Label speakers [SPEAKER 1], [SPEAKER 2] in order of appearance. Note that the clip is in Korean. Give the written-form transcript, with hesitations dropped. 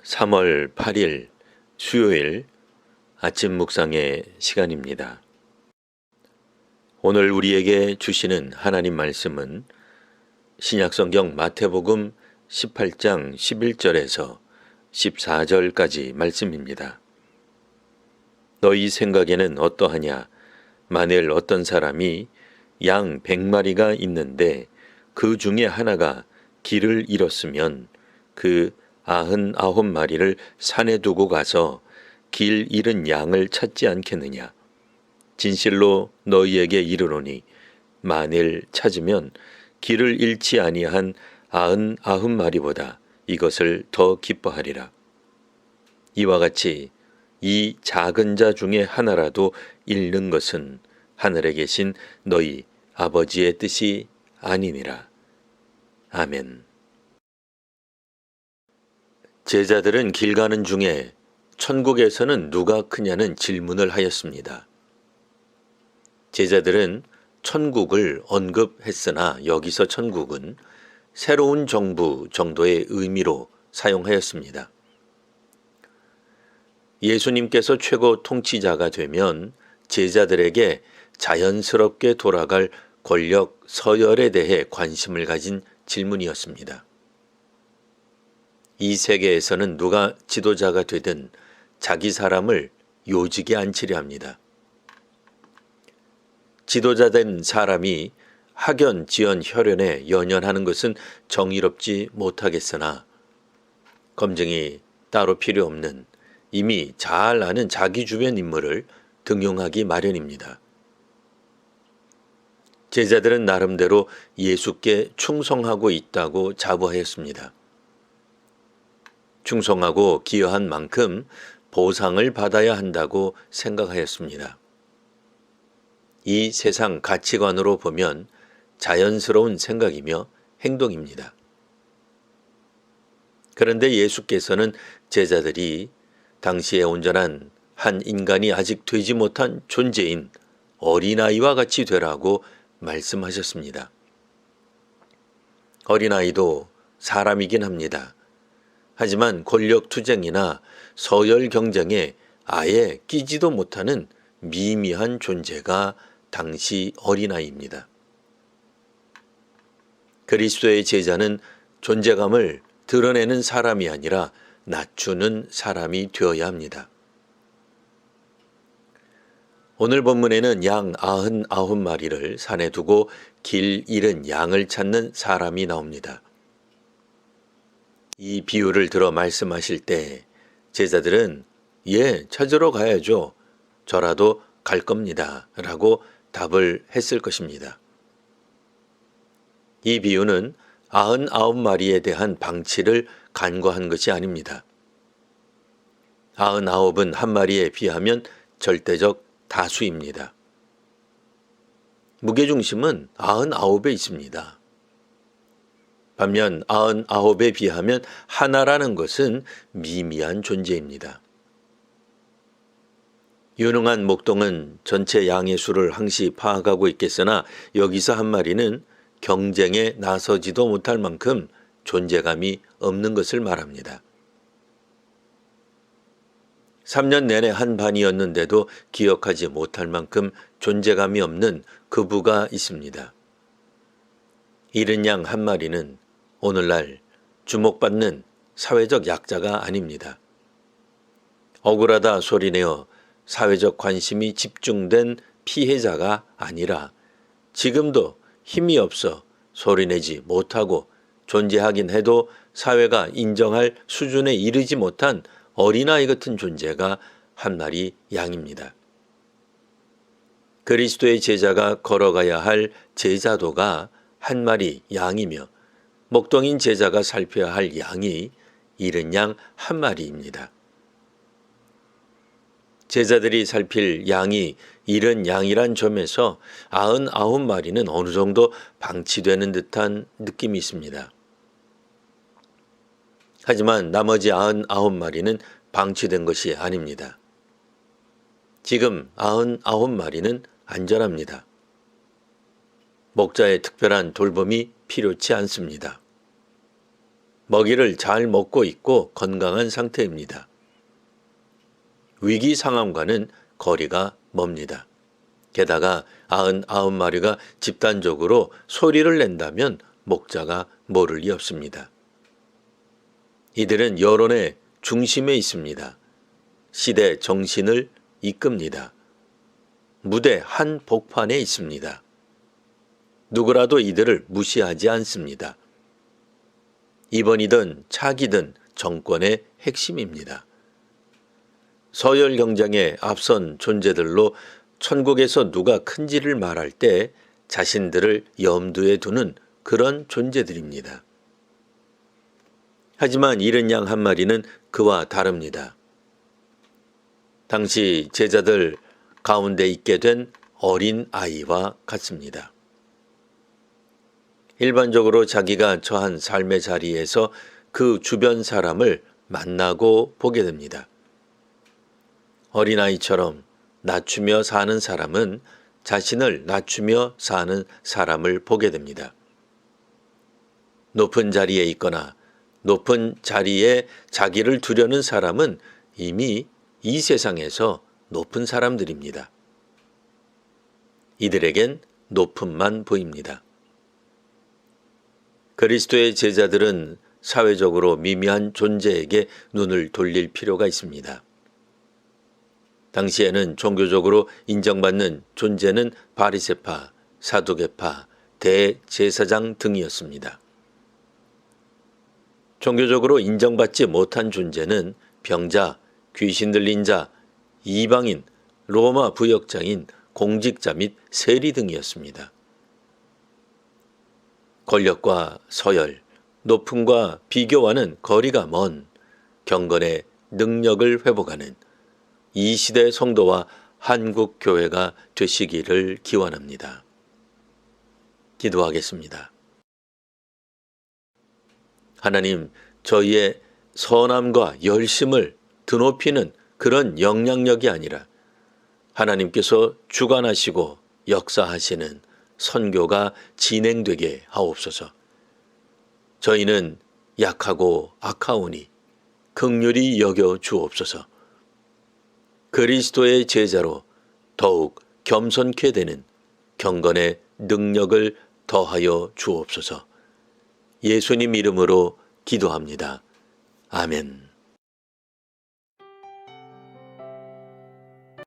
[SPEAKER 1] 3월 8일 수요일 아침 묵상의 시간입니다. 오늘 우리에게 주시는 하나님 말씀은 신약성경 마태복음 18장 11절에서 14절까지 말씀입니다. 너희 생각에는 어떠하냐? 만일 어떤 사람이 양 100마리가 있는데 그 중에 하나가 길을 잃었으면 그 99마리를 산에 두고 가서 길 잃은 양을 찾지 않겠느냐. 진실로 너희에게 이르노니 만일 찾으면 길을 잃지 아니한 99마리보다 이것을 더 기뻐하리라. 이와 같이 이 작은 자 중에 하나라도 잃는 것은 하늘에 계신 너희 아버지의 뜻이 아니니라. 아멘. 제자들은 길 가는 중에 천국에서는 누가 크냐는 질문을 하였습니다. 제자들은 천국을 언급했으나 여기서 천국은 새로운 정부 정도의 의미로 사용하였습니다. 예수님께서 최고 통치자가 되면 제자들에게 자연스럽게 돌아갈 권력 서열에 대해 관심을 가진 질문이었습니다. 이 세계에서는 누가 지도자가 되든 자기 사람을 요직에 앉히려 합니다. 지도자된 사람이 학연, 지연, 혈연에 연연하는 것은 정의롭지 못하겠으나 검증이 따로 필요 없는 이미 잘 아는 자기 주변 인물을 등용하기 마련입니다. 제자들은 나름대로 예수께 충성하고 있다고 자부하였습니다. 충성하고 기여한 만큼 보상을 받아야 한다고 생각하였습니다. 이 세상 가치관으로 보면 자연스러운 생각이며 행동입니다. 그런데 예수께서는 제자들이 당시에 온전한 한 인간이 아직 되지 못한 존재인 어린아이와 같이 되라고 말씀하셨습니다. 어린아이도 사람이긴 합니다. 하지만 권력투쟁이나 서열 경쟁에 아예 끼지도 못하는 미미한 존재가 당시 어린아이입니다. 그리스도의 제자는 존재감을 드러내는 사람이 아니라 낮추는 사람이 되어야 합니다. 오늘 본문에는 양 99마리를 산에 두고 길 잃은 양을 찾는 사람이 나옵니다. 이 비유를 들어 말씀하실 때 제자들은 찾으러 가야죠. 저라도 갈 겁니다. 라고 답을 했을 것입니다. 이 비유는 99마리에 대한 방치를 간과한 것이 아닙니다. 99은 한 마리에 비하면 절대적 다수입니다. 무게중심은 99에 있습니다. 반면 99에 비하면 하나라는 것은 미미한 존재입니다. 유능한 목동은 전체 양의 수를 항시 파악하고 있겠으나 여기서 한 마리는 경쟁에 나서지도 못할 만큼 존재감이 없는 것을 말합니다. 3년 내내 한 반이었는데도 기억하지 못할 만큼 존재감이 없는 그 부가 있습니다. 잃은 양 한 마리는 오늘날 주목받는 사회적 약자가 아닙니다. 억울하다 소리내어 사회적 관심이 집중된 피해자가 아니라 지금도 힘이 없어 소리내지 못하고 존재하긴 해도 사회가 인정할 수준에 이르지 못한 어린아이 같은 존재가 한 마리 양입니다. 그리스도의 제자가 걸어가야 할 제자도가 한 마리 양이며 목동인 제자가 살펴야 할 양이 잃은 양 한 마리입니다. 제자들이 살필 양이 잃은 양이란 점에서 99마리는 어느 정도 방치되는 듯한 느낌이 있습니다. 하지만 나머지 99마리는 방치된 것이 아닙니다. 지금 99마리는 안전합니다. 목자의 특별한 돌봄이 필요치 않습니다. 먹이를 잘 먹고 있고 건강한 상태입니다. 위기 상황과는 거리가 멉니다. 게다가 99마리가 집단적으로 소리를 낸다면 목자가 모를 리 없습니다. 이들은 여론의 중심에 있습니다. 시대 정신을 이끕니다. 무대 한복판에 있습니다. 누구라도 이들을 무시하지 않습니다. 이번이든 차기든 정권의 핵심입니다. 서열 경쟁에 앞선 존재들로 천국에서 누가 큰지를 말할 때 자신들을 염두에 두는 그런 존재들입니다. 하지만 이른 양 한 마리는 그와 다릅니다. 당시 제자들 가운데 있게 된 어린 아이와 같습니다. 일반적으로 자기가 처한 삶의 자리에서 그 주변 사람을 만나고 보게 됩니다. 어린아이처럼 낮추며 사는 사람은 자신을 낮추며 사는 사람을 보게 됩니다. 높은 자리에 있거나 높은 자리에 자기를 두려는 사람은 이미 이 세상에서 높은 사람들입니다. 이들에겐 높음만 보입니다. 그리스도의 제자들은 사회적으로 미미한 존재에게 눈을 돌릴 필요가 있습니다. 당시에는 종교적으로 인정받는 존재는 바리새파, 사두개파, 대제사장 등이었습니다. 종교적으로 인정받지 못한 존재는 병자, 귀신 들린 자, 이방인, 로마 부역자인 공직자 및 세리 등이었습니다. 권력과 서열, 높음과 비교와는 거리가 먼 경건의 능력을 회복하는 이 시대 성도와 한국 교회가 되시기를 기원합니다. 기도하겠습니다. 하나님, 저희의 선함과 열심을 드높이는 그런 영향력이 아니라 하나님께서 주관하시고 역사하시는 선교가 진행되게 하옵소서. 저희는 약하고 악하오니 긍휼히 여겨 주옵소서. 그리스도의 제자로 더욱 겸손케 되는 경건의 능력을 더하여 주옵소서. 예수님 이름으로 기도합니다. 아멘.